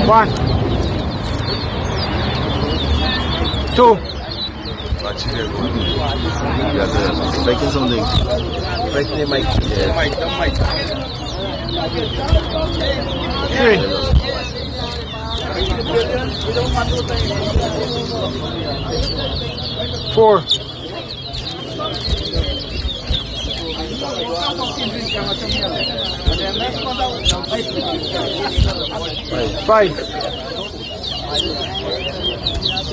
One, two, Breaking something. Breaking the mic. three, four, five,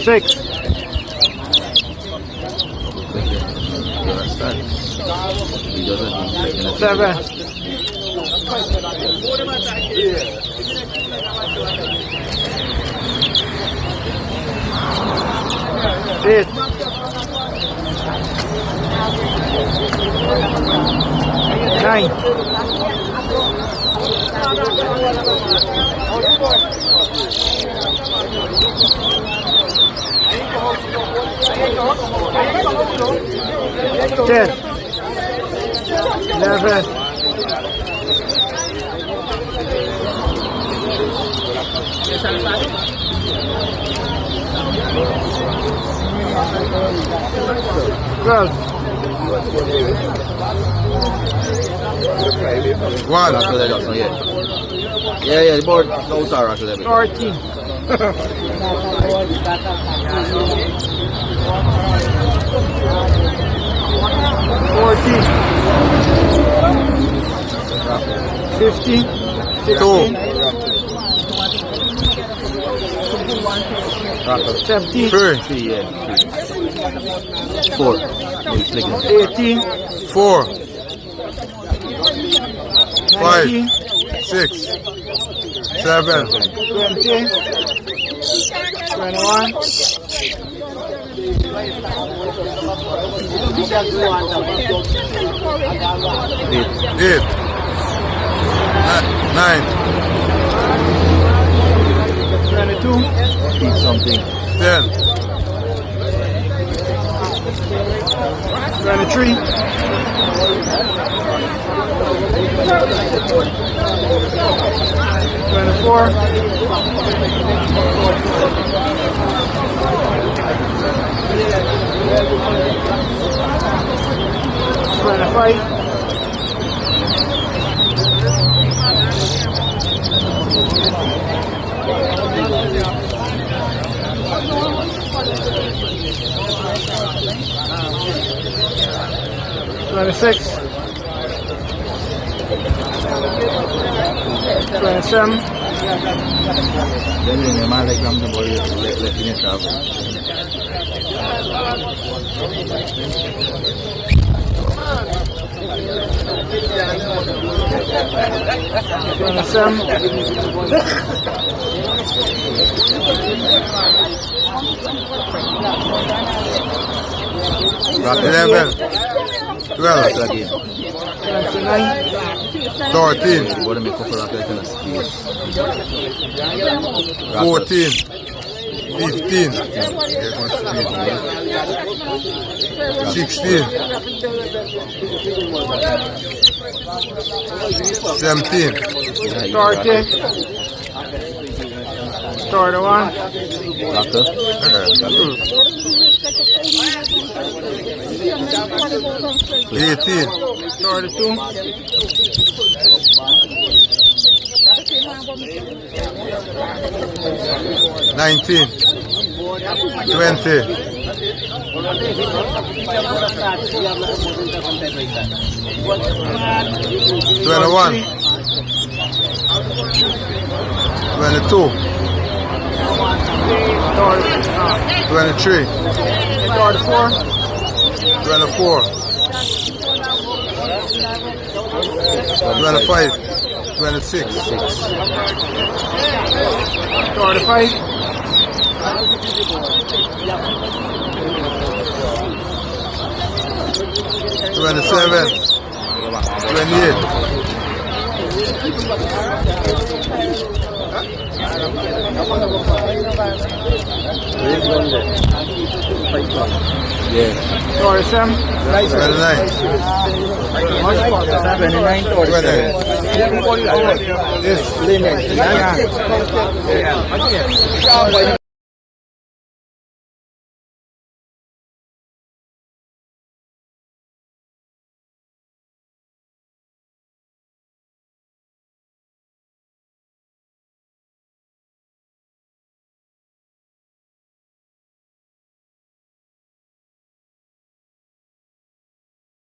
six, You understand? He doesn't mean breaking the seven, eight, nine, 10, 11, 12, one. Yeah, the board. No, sorry, 14, 15, 16, 17, 4. 18, 4, 5, 19, 6, 7, 20, 21, 8, 9, 22, Eat something. 10, 23, 24, 25, 26, 27, Then when your man like comes the body, let him travel. 11, 12, 13, 14, 15, 16, 17, 31, 18, 32, 19, 20, 21, 22, 23, 34, 24, 25, 26, 35, 27, 28. Yeah. 27. 29, 29 to 20. Yes.